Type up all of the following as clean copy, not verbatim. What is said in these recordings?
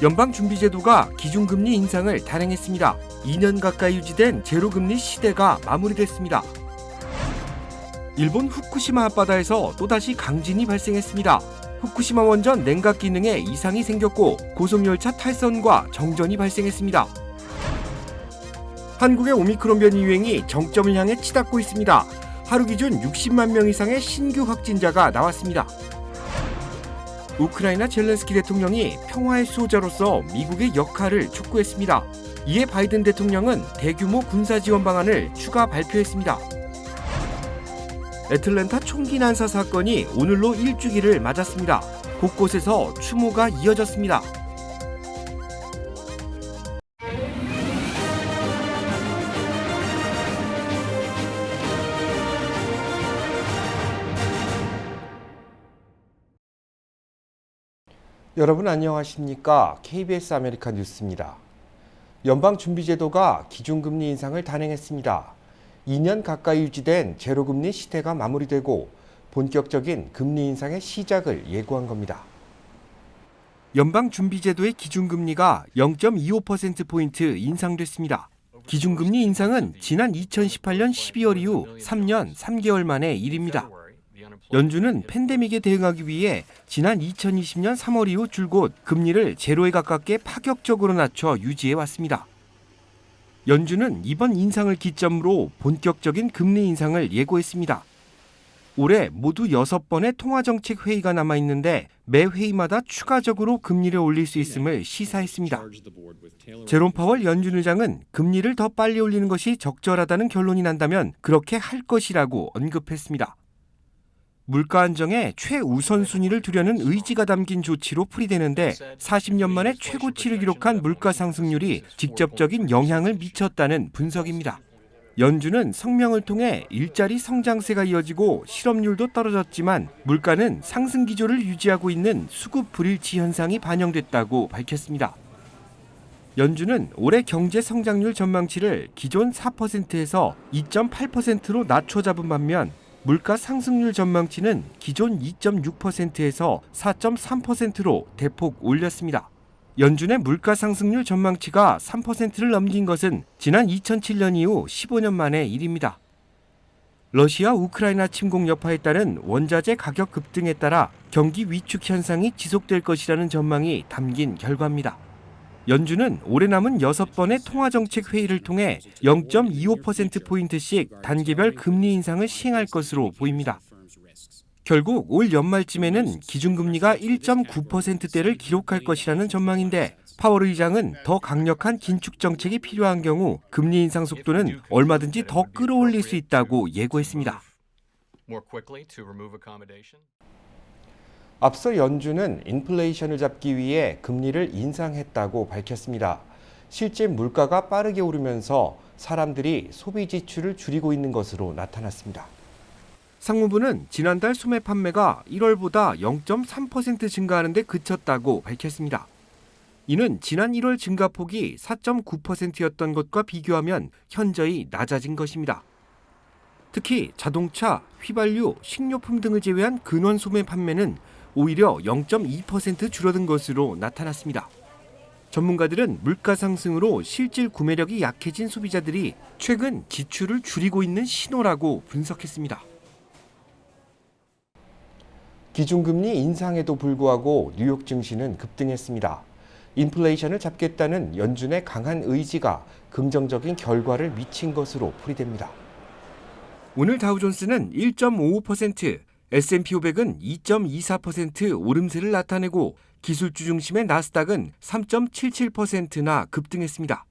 연방준비제도가 기준금리 인상을 단행했습니다. 2년 가까이 유지된 제로금리 시대가 마무리됐습니다. 일본 후쿠시마 앞바다에서 또다시 강진이 발생했습니다. 후쿠시마 원전 냉각 기능에 이상이 생겼고 고속열차 탈선과 정전이 발생했습니다. 한국의 오미크론 변이 유행이 정점을 향해 치닫고 있습니다. 하루 기준 60만 명 이상의 신규 확진자가 나왔습니다. 우크라이나 젤렌스키 대통령이 평화의 수호자로서 미국의 역할을 촉구했습니다. 이에 바이든 대통령은 대규모 군사 지원 방안을 추가 발표했습니다. 애틀랜타 총기 난사 사건이 오늘로 1주기를 맞았습니다. 곳곳에서 추모가 이어졌습니다. 여러분 안녕하십니까? KBS 아메리카 뉴스입니다. 연방준비제도가 기준금리 인상을 단행했습니다. 2년 가까이 유지된 제로금리 시대가 마무리되고 본격적인 금리 인상의 시작을 예고한 겁니다. 연방준비제도의 기준금리가 0.25%포인트 인상됐습니다. 기준금리 인상은 지난 2018년 12월 이후 3년 3개월 만의 일입니다. 연준은 팬데믹에 대응하기 위해 지난 2020년 3월 이후 줄곧 금리를 제로에 가깝게 파격적으로 낮춰 유지해왔습니다. 연준은 이번 인상을 기점으로 본격적인 금리 인상을 예고했습니다. 올해 모두 6번의 통화정책 회의가 남아있는데 매 회의마다 추가적으로 금리를 올릴 수 있음을 시사했습니다. 제롬 파월 연준 의장은 금리를 더 빨리 올리는 것이 적절하다는 결론이 난다면 그렇게 할 것이라고 언급했습니다. 물가 안정에 최우선순위를 두려는 의지가 담긴 조치로 풀이되는데 40년 만에 최고치를 기록한 물가 상승률이 직접적인 영향을 미쳤다는 분석입니다. 연준은 성명을 통해 일자리 성장세가 이어지고 실업률도 떨어졌지만 물가는 상승 기조를 유지하고 있는 수급 불일치 현상이 반영됐다고 밝혔습니다. 연준은 올해 경제 성장률 전망치를 기존 4%에서 2.8%로 낮춰 잡은 반면 물가 상승률 전망치는 기존 2.6%에서 4.3%로 대폭 올렸습니다. 연준의 물가 상승률 전망치가 3%를 넘긴 것은 지난 2007년 이후 15년 만의 일입니다. 러시아 우크라이나 침공 여파에 따른 원자재 가격 급등에 따라 경기 위축 현상이 지속될 것이라는 전망이 담긴 결과입니다. 연준은 올해 남은 6번의 통화정책 회의를 통해 0.25%포인트씩 단계별 금리 인상을 시행할 것으로 보입니다. 결국 올 연말쯤에는 기준금리가 1.9%대를 기록할 것이라는 전망인데 파월 의장은 더 강력한 긴축 정책이 필요한 경우 금리 인상 속도는 얼마든지 더 끌어올릴 수 있다고 예고했습니다. 앞서 연준은 인플레이션을 잡기 위해 금리를 인상했다고 밝혔습니다. 실제 물가가 빠르게 오르면서 사람들이 소비 지출을 줄이고 있는 것으로 나타났습니다. 상무부는 지난달 소매 판매가 1월보다 0.3% 증가하는 데 그쳤다고 밝혔습니다. 이는 지난 1월 증가폭이 4.9%였던 것과 비교하면 현저히 낮아진 것입니다. 특히 자동차, 휘발유, 식료품 등을 제외한 근원 소매 판매는 오히려 0.2% 줄어든 것으로 나타났습니다. 전문가들은 물가 상승으로 실질 구매력이 약해진 소비자들이 최근 지출을 줄이고 있는 신호라고 분석했습니다. 기준금리 인상에도 불구하고 뉴욕 증시는 급등했습니다. 인플레이션을 잡겠다는 연준의 강한 의지가 긍정적인 결과를 미친 것으로 풀이됩니다. 오늘 다우존스는 1.55%, S&P 500은 2.24% 오름세를 나타내고 기술주 중심의 나스닥은 3.77%나 급등했습니다.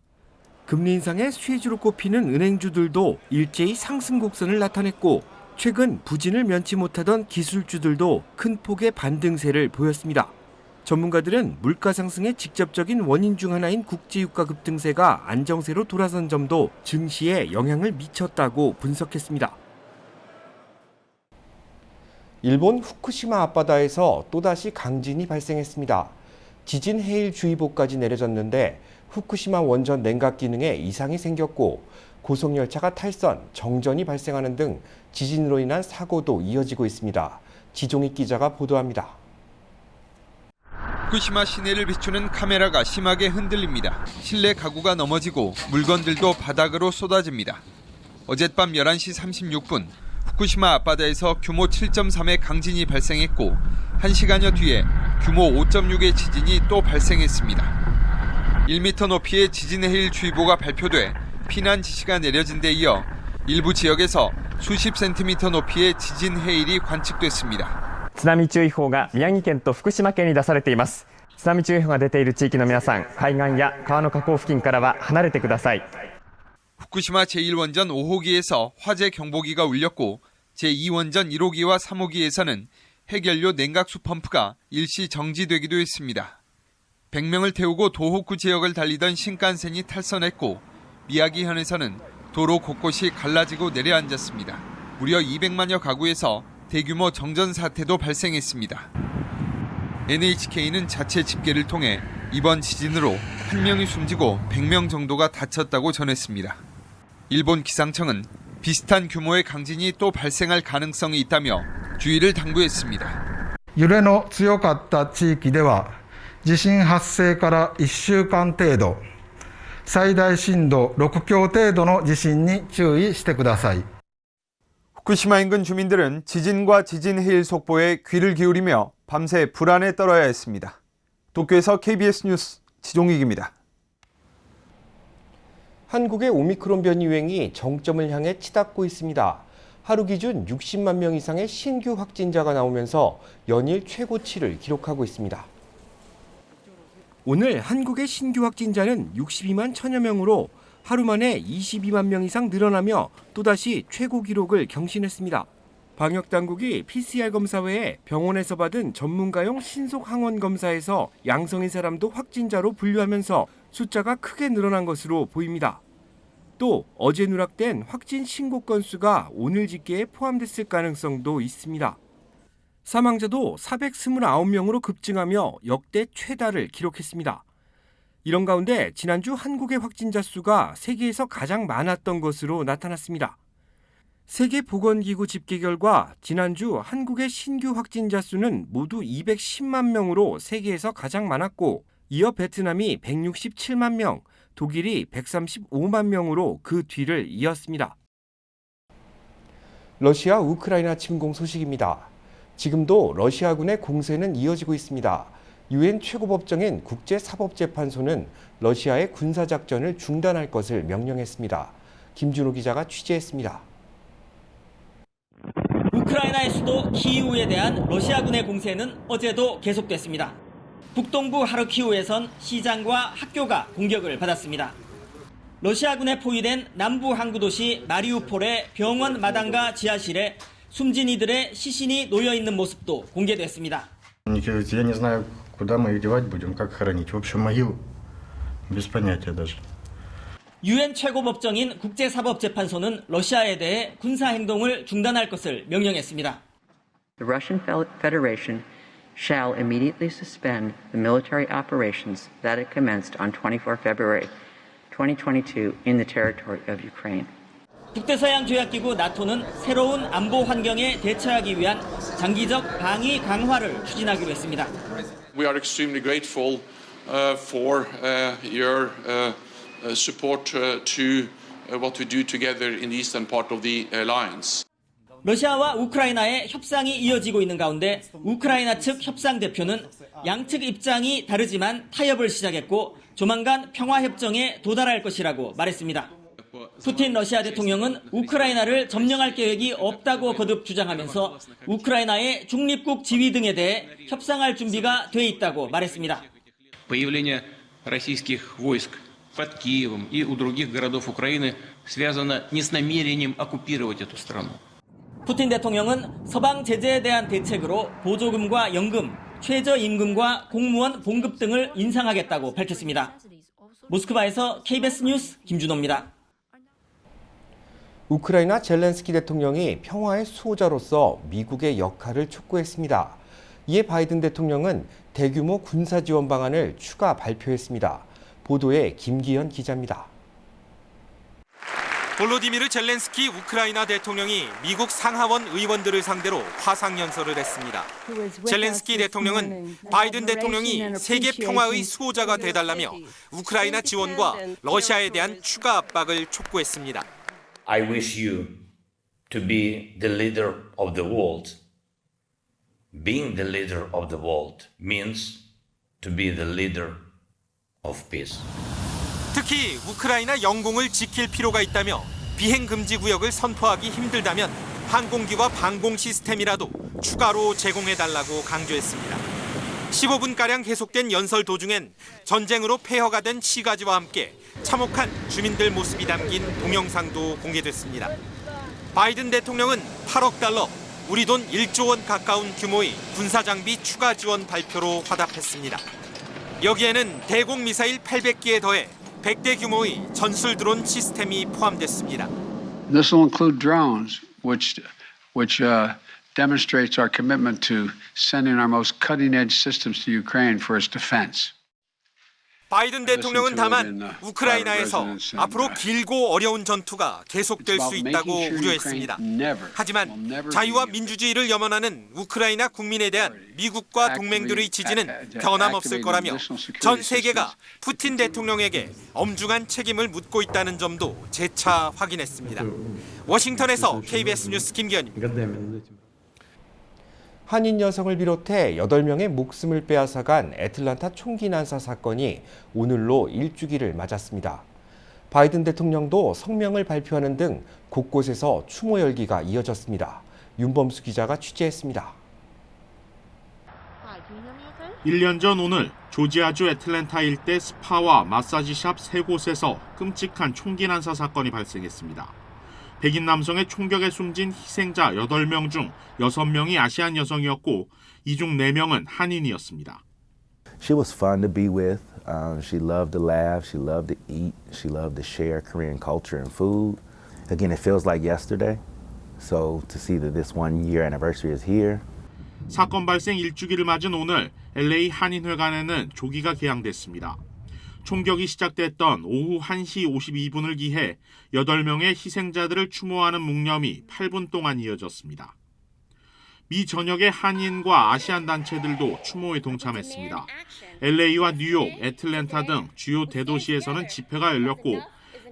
금리 인상의 수혜주로 꼽히는 은행주들도 일제히 상승 곡선을 나타냈고 최근 부진을 면치 못하던 기술주들도 큰 폭의 반등세를 보였습니다. 전문가들은 물가 상승의 직접적인 원인 중 하나인 국제유가 급등세가 안정세로 돌아선 점도 증시에 영향을 미쳤다고 분석했습니다. 일본 후쿠시마 앞바다에서 또다시 강진이 발생했습니다. 지진 해일주의보까지 내려졌는데 후쿠시마 원전 냉각 기능에 이상이 생겼고 고속열차가 탈선, 정전이 발생하는 등 지진으로 인한 사고도 이어지고 있습니다. 지종익 기자가 보도합니다. 후쿠시마 시내를 비추는 카메라가 심하게 흔들립니다. 실내 가구가 넘어지고 물건들도 바닥으로 쏟아집니다. 어젯밤 11시 36분 후쿠시마 앞바다에서 규모 7.3의 강진이 발생했고 1시간여 뒤에 규모 5.6의 지진이 또 발생했습니다. 1m 높이의 지진 해일 주의보가 발표돼 피난 지시가 내려진 데 이어 일부 지역에서 수십 센티미터 높이의 지진 해일이 관측됐습니다. 津波注意報が宮城県と福島県に出されています。津波注意報が出ている地域の皆さん、海岸や川の河口付近からは離れてください。 후쿠시마 제1원전 5호기에서 화재 경보기가 울렸고 제2원전 1호기와 3호기에서는 핵연료 냉각수 펌프가 일시 정지되기도 했습니다. 100명을 태우고 도호쿠 지역을 달리던 신칸센이 탈선했고 미야기현에서는 도로 곳곳이 갈라지고 내려앉았습니다. 무려 200만여 가구에서 대규모 정전 사태도 발생했습니다. NHK는 자체 집계를 통해 이번 지진으로 1명이 숨지고 100명 정도가 다쳤다고 전했습니다. 일본 기상청은 비슷한 규모의 강진이 또 발생할 가능성이 있다며 주의를 당부했습니다. 揺れの強かった地域では地震発生から1週間程度最大震度6強程度の地震に注意してください. 후쿠시마 인근 주민들은 지진과 지진 해일 속보에 귀를 기울이며 밤새 불안에 떨어야 했습니다. 도쿄에서 KBS 뉴스 지종익입니다. 한국의 오미크론 변이 유행이 정점을 향해 치닫고 있습니다. 하루 기준 60만 명 이상의 신규 확진자가 나오면서 연일 최고치를 기록하고 있습니다. 오늘 한국의 신규 확진자는 62만 1000여 명으로 하루 만에 22만 명 이상 늘어나며 또다시 최고 기록을 경신했습니다. 방역당국이 PCR 검사 외에 병원에서 받은 전문가용 신속 항원 검사에서 양성인 사람도 확진자로 분류하면서 숫자가 크게 늘어난 것으로 보입니다. 또 어제 누락된 확진 신고 건수가 오늘 집계에 포함됐을 가능성도 있습니다. 사망자도 429명으로 급증하며 역대 최다를 기록했습니다. 이런 가운데 지난주 한국의 확진자 수가 세계에서 가장 많았던 것으로 나타났습니다. 세계보건기구 집계 결과 지난주 한국의 신규 확진자 수는 모두 210만 명으로 세계에서 가장 많았고 이어 베트남이 167만 명, 독일이 135만 명으로 그 뒤를 이었습니다. 러시아 우크라이나 침공 소식입니다. 지금도 러시아군의 공세는 이어지고 있습니다. 유엔 최고법정인 국제사법재판소는 러시아의 군사작전을 중단할 것을 명령했습니다. 김준호 기자가 취재했습니다. 우크라이나의 수도 키이우에 대한 러시아군의 공세는 어제도 계속됐습니다. 북동부 하르키우에선 시장과 학교가 공격을 받았습니다. 러시아군에 포위된 남부 항구 도시 마리우폴의 병원 마당과 지하실에 숨진 이들의 시신이 놓여 있는 모습도 공개됐습니다. Я не знаю, куда мы их девать будем, как хоронить. В общем, могил без понятия даже. 유엔 최고법정인 국제사법재판소는 러시아에 대해 군사 행동을 중단할 것을 명령했습니다. The Russian Federation shall immediately suspend the military operations that it commenced on 24 February 2022 in the territory of Ukraine. 북대서양 조약기구 나토는 새로운 안보 환경에 대처하기 위한 장기적 방위 강화를 추진하기로 했습니다. We are extremely grateful for your support to what we do together in the eastern part of the alliance. 러시아와 우크라이나의 협상이 이어지고 있는 가운데 우크라이나 측 협상 대표는 양측 입장이 다르지만 타협을 시작했고 조만간 평화협정에 도달할 것이라고 말했습니다. 푸틴 러시아 대통령은 우크라이나를 점령할 계획이 없다고 거듭 주장하면서 우크라이나의 중립국 지위 등에 대해 협상할 준비가 돼 있다고 말했습니다. Появление российских войск под Киевом и у других городов Украины связано не с намерением оккупировать эту страну. 푸틴 대통령은 서방 제재에 대한 대책으로 보조금과 연금, 최저임금과 공무원 봉급 등을 인상하겠다고 밝혔습니다. 모스크바에서 KBS 뉴스 김준호입니다. 우크라이나 젤렌스키 대통령이 평화의 수호자로서 미국의 역할을 촉구했습니다. 이에 바이든 대통령은 대규모 군사 지원 방안을 추가 발표했습니다. 보도에 김기현 기자입니다. 볼로디미르 젤렌스키 우크라이나 대통령이 미국 상하원 의원들을 상대로 화상연설을 했습니다. 젤렌스키 대통령은 바이든 대통령이 세계 평화의 수호자가 되달라며 우크라이나 지원과 러시아에 대한 추가 압박을 촉구했습니다. I wish you to be the leader of the world. Being the leader of the world means to be the leader of peace. 특히 우크라이나 영공을 지킬 필요가 있다며 비행금지 구역을 선포하기 힘들다면 항공기와 방공 시스템이라도 추가로 제공해달라고 강조했습니다. 15분가량 계속된 연설 도중엔 전쟁으로 폐허가 된 시가지와 함께 참혹한 주민들 모습이 담긴 동영상도 공개됐습니다. 바이든 대통령은 8억 달러, 우리 돈 1조 원 가까운 규모의 군사장비 추가 지원 발표로 화답했습니다. 여기에는 대공 미사일 800기에 더해 100대 규모의 전술 드론 시스템이 포함됐습니다. This will include drones, which demonstrates our commitment to sending our most cutting-edge systems to Ukraine for its defense. 바이든 대통령은 다만 우크라이나에서 앞으로 길고 어려운 전투가 계속될 수 있다고 우려했습니다. 하지만 자유와 민주주의를 염원하는 우크라이나 국민에 대한 미국과 동맹들의 지지는 변함없을 거라며 전 세계가 푸틴 대통령에게 엄중한 책임을 묻고 있다는 점도 재차 확인했습니다. 워싱턴에서 KBS 뉴스 김기현입니다. 한인 여성을 비롯해 8명의 목숨을 빼앗아간 애틀란타 총기 난사 사건이 오늘로 1주기를 맞았습니다. 바이든 대통령도 성명을 발표하는 등 곳곳에서 추모 열기가 이어졌습니다. 윤범수 기자가 취재했습니다. 1년 전 오늘 조지아주 애틀랜타 일대 스파와 마사지샵 3곳에서 끔찍한 총기 난사 사건이 발생했습니다. 백인 남성의 총격에 숨진 희생자 8명 중 6명이 아시안 여성이었고 이 중 4명은 한인이었습니다. She was fun to be with. She loved to laugh. She loved to eat. She loved to share Korean culture and food. Again, it feels like yesterday. So to see that this 1-year anniversary is here. 사건 발생 1주기를 맞은 오늘 LA 한인회관에는 조기가 개항됐습니다. 총격이 시작됐던 오후 1시 52분을 기해 8명의 희생자들을 추모하는 묵념이 8분 동안 이어졌습니다. 미 전역의 한인과 아시안 단체들도 추모에 동참했습니다. LA와 뉴욕, 애틀랜타 등 주요 대도시에서는 집회가 열렸고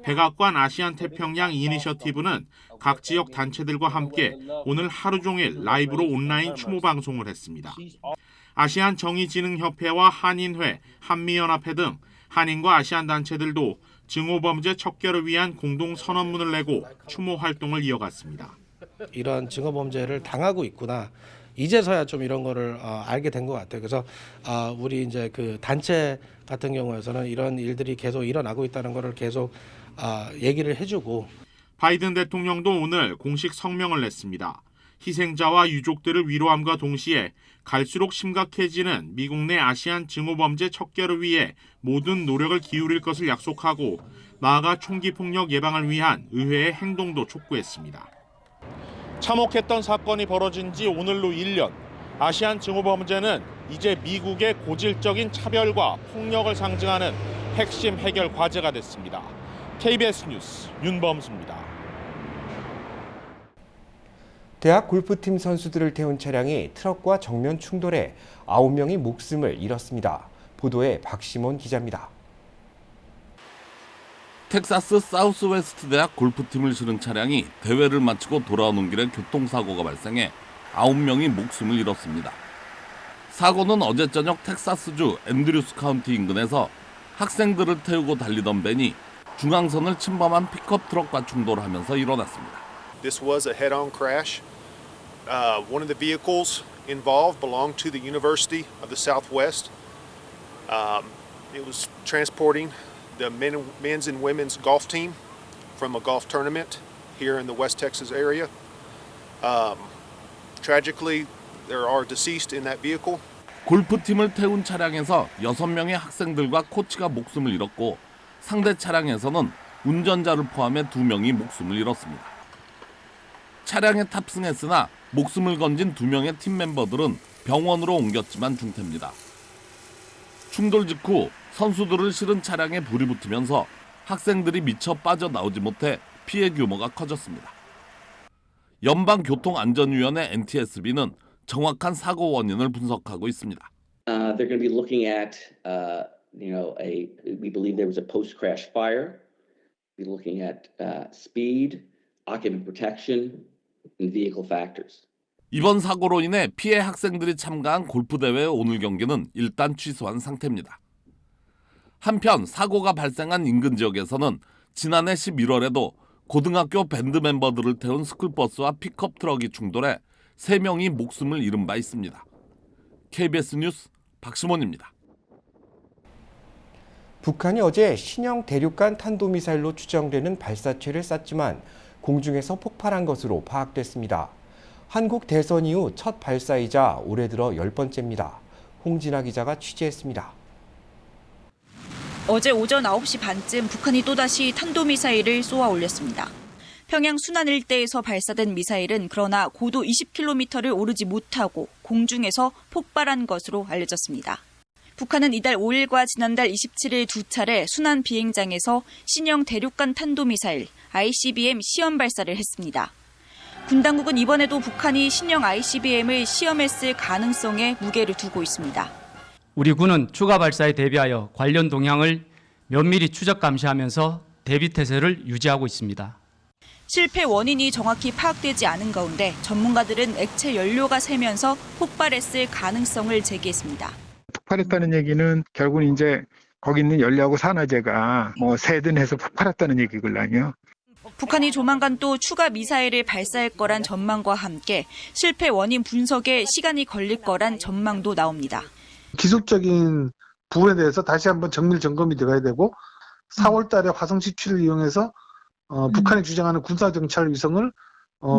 백악관 아시안 태평양 이니셔티브는 각 지역 단체들과 함께 오늘 하루 종일 라이브로 온라인 추모 방송을 했습니다. 아시안 정의진흥협회와 한인회, 한미연합회 등 한인과 아시안 단체들도 증오범죄 척결을 위한 공동 선언문을 내고 추모 활동을 이어갔습니다. 이런 증오범죄를 당하고 있구나. 이제서야 좀 이런 거를 알게 된 것 같아요. 그래서 우리 이제 그 단체 같은 경우에서는 이런 일들이 계속 일어나고 있다는 거를 계속 얘기를 해주고. 바이든 대통령도 오늘 공식 성명을 냈습니다. 희생자와 유족들을 위로함과 동시에 갈수록 심각해지는 미국 내 아시안 증오범죄 척결을 위해 모든 노력을 기울일 것을 약속하고 나아가 총기 폭력 예방을 위한 의회의 행동도 촉구했습니다. 참혹했던 사건이 벌어진 지 오늘로 1년. 아시안 증오범죄는 이제 미국의 고질적인 차별과 폭력을 상징하는 핵심 해결 과제가 됐습니다. KBS 뉴스 윤범수입니다. 대학 골프팀 선수들을 태운 차량이 트럭과 정면 충돌해 9명이 목숨을 잃었습니다. 보도에 박시몬 기자입니다. 텍사스 사우스웨스트 대학 골프팀을 실은 차량이 대회를 마치고 돌아오는 길에 교통사고가 발생해 9명이 목숨을 잃었습니다. 사고는 어제 저녁 텍사스주 앤드류스 카운티 인근에서 학생들을 태우고 달리던 밴이 중앙선을 침범한 픽업 트럭과 충돌하면서 일어났습니다. This was a head-on crash. One of the vehicles involved belonged to the University of the Southwest. It was transporting the men's and women's golf team from a golf tournament here in the West Texas area. Tragically, there are deceased in that vehicle. 골프팀을 태운 차량에서 6명의 학생들과 코치가 목숨을 잃었고 상대 차량에서는 운전자를 포함해 2명이 목숨을 잃었습니다. 차량에 탑승했으나 목숨을 건진 2명의 팀 멤버들은 병원으로 옮겼지만 중태입니다. 충돌 직후 선수들을 실은 차량에 불이 붙으면서 학생들이 미처 빠져나오지 못해 피해 규모가 커졌습니다. 연방교통안전위원회 NTSB는 정확한 사고 원인을 분석하고 있습니다. They're going to be looking at, we believe there was a post-crash fire. We're looking at speed, occupant protection, and vehicle factors. 이번 사고로 인해 피해 학생들이 참가한 골프대회 오늘 경기는 일단 취소한 상태입니다. 한편 사고가 발생한 인근 지역에서는 지난해 11월에도 고등학교 밴드 멤버들을 태운 스쿨버스와 픽업 트럭이 충돌해 3명이 목숨을 잃은 바 있습니다. KBS 뉴스 박시몬입니다. 북한이 어제 신형 대륙간 탄도미사일로 추정되는 발사체를 쐈지만 공중에서 폭발한 것으로 파악됐습니다. 한국 대선 이후 첫 발사이자 올해 들어 10번째입니다. 홍진아 기자가 취재했습니다. 어제 오전 9시 반쯤 북한이 또다시 탄도미사일을 쏘아 올렸습니다. 평양 순안 일대에서 발사된 미사일은 그러나 고도 20km를 오르지 못하고 공중에서 폭발한 것으로 알려졌습니다. 북한은 이달 5일과 지난달 27일 두 차례 순안 비행장에서 신형 대륙간 탄도미사일 ICBM 시험 발사를 했습니다. 군 당국은 이번에도 북한이 신형 ICBM을 시험했을 가능성에 무게를 두고 있습니다. 우리 군은 추가 발사에 대비하여 관련 동향을 면밀히 추적 감시하면서 대비 태세를 유지하고 있습니다. 실패 원인이 정확히 파악되지 않은 가운데 전문가들은 액체 연료가 새면서 폭발했을 가능성을 제기했습니다. 폭발했다는 얘기는 결국은 이제 거기 있는 연료하고 산화제가 새든 해서 폭발했다는 얘기거든요. 북한이 조만간 또 추가 미사일을 발사할 거란 전망과 함께 실패 원인 분석에 시간이 걸릴 거란 전망도 나옵니다. 기술적인 부분에 대해서 다시 한번 정밀 점검이 들어가야 되고 4월 달에 화성 17을 이용해서 북한이 주장하는 군사정찰 위성을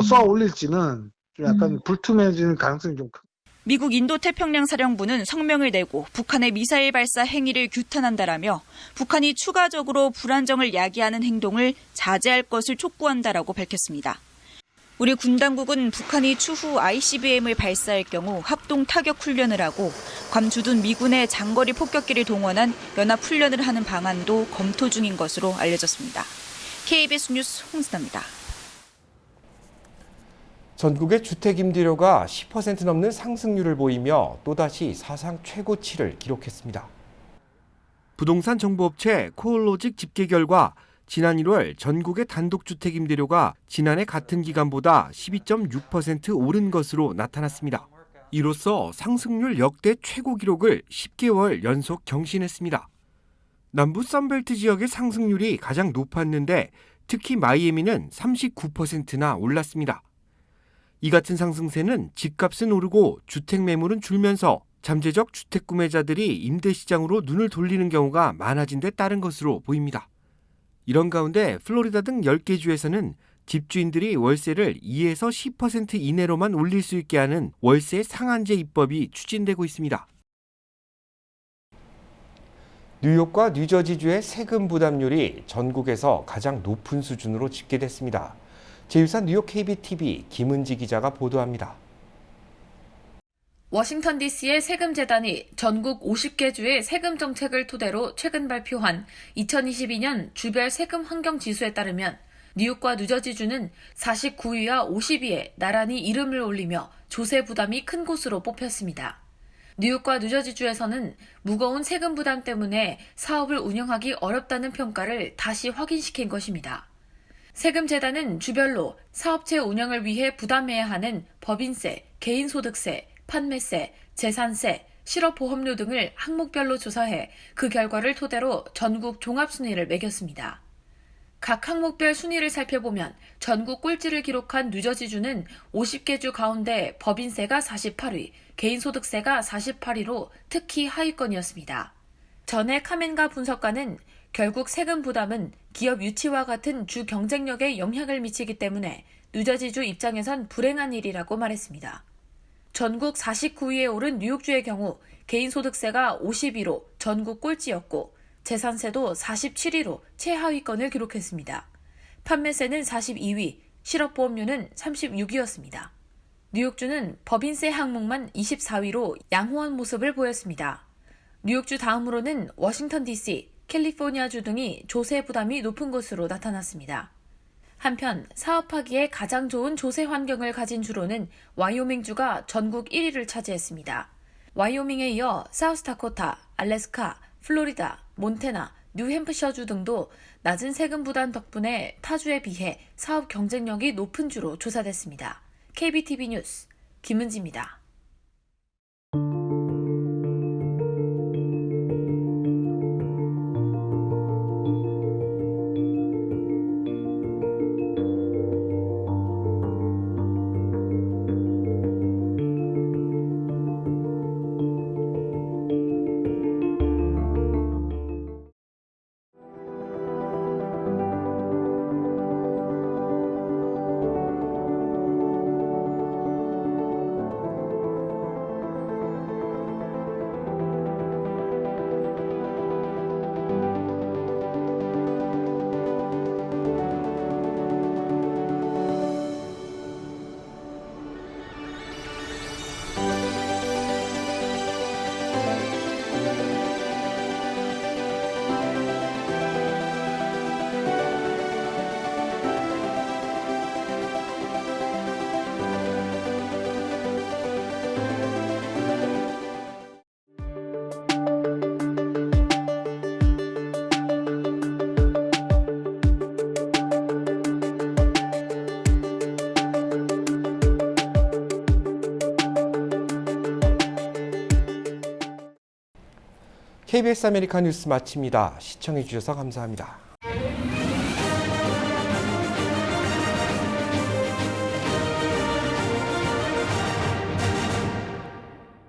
쏘아 올릴지는 약간 불투명해지는 가능성이 좀 큽니다. 미국 인도태평양 사령부는 성명을 내고 북한의 미사일 발사 행위를 규탄한다라며 북한이 추가적으로 불안정을 야기하는 행동을 자제할 것을 촉구한다라고 밝혔습니다. 우리 군 당국은 북한이 추후 ICBM을 발사할 경우 합동 타격 훈련을 하고 괌 주둔 미군의 장거리 폭격기를 동원한 연합 훈련을 하는 방안도 검토 중인 것으로 알려졌습니다. KBS 뉴스 홍진아입니다. 전국의 주택 임대료가 10% 넘는 상승률을 보이며 또다시 사상 최고치를 기록했습니다. 부동산 정보업체 코올로직 집계 결과 지난 1월 전국의 단독주택 임대료가 지난해 같은 기간보다 12.6% 오른 것으로 나타났습니다. 이로써 상승률 역대 최고 기록을 10개월 연속 경신했습니다. 남부 선벨트 지역의 상승률이 가장 높았는데 특히 마이애미는 39%나 올랐습니다. 이 같은 상승세는 집값은 오르고 주택 매물은 줄면서 잠재적 주택 구매자들이 임대 시장으로 눈을 돌리는 경우가 많아진 데 따른 것으로 보입니다. 이런 가운데 플로리다 등 10개 주에서는 집주인들이 월세를 2에서 10% 이내로만 올릴 수 있게 하는 월세 상한제 입법이 추진되고 있습니다. 뉴욕과 뉴저지주의 세금 부담률이 전국에서 가장 높은 수준으로 집계됐습니다. 제1사 뉴욕 KBTV 김은지 기자가 보도합니다. 워싱턴 DC의 세금재단이 전국 50개 주의 세금 정책을 토대로 최근 발표한 2022년 주별 세금 환경지수에 따르면 뉴욕과 뉴저지주는 49위와 50위에 나란히 이름을 올리며 조세 부담이 큰 곳으로 뽑혔습니다. 뉴욕과 뉴저지주에서는 무거운 세금 부담 때문에 사업을 운영하기 어렵다는 평가를 다시 확인시킨 것입니다. 세금재단은 주별로 사업체 운영을 위해 부담해야 하는 법인세, 개인소득세, 판매세, 재산세, 실업보험료 등을 항목별로 조사해 그 결과를 토대로 전국 종합순위를 매겼습니다. 각 항목별 순위를 살펴보면 전국 꼴찌를 기록한 뉴저지주는 50개 주 가운데 법인세가 48위, 개인소득세가 48위로 특히 하위권이었습니다. 전에 카멘가 분석가는 결국 세금 부담은 기업 유치와 같은 주 경쟁력에 영향을 미치기 때문에 뉴저지주 입장에선 불행한 일이라고 말했습니다. 전국 49위에 오른 뉴욕주의 경우 개인소득세가 52위로 전국 꼴찌였고 재산세도 47위로 최하위권을 기록했습니다. 판매세는 42위, 실업보험료는 36위였습니다. 뉴욕주는 법인세 항목만 24위로 양호한 모습을 보였습니다. 뉴욕주 다음으로는 워싱턴 DC, 캘리포니아주 등이 조세 부담이 높은 것으로 나타났습니다. 한편 사업하기에 가장 좋은 조세 환경을 가진 주로는 와이오밍주가 전국 1위를 차지했습니다. 와이오밍에 이어 사우스다코타, 알래스카, 플로리다, 몬태나, 뉴햄프셔주 등도 낮은 세금 부담 덕분에 타주에 비해 사업 경쟁력이 높은 주로 조사됐습니다. KBTV 뉴스 김은지입니다. KBS 아메리카 뉴스 마칩니다. 시청해주셔서 감사합니다.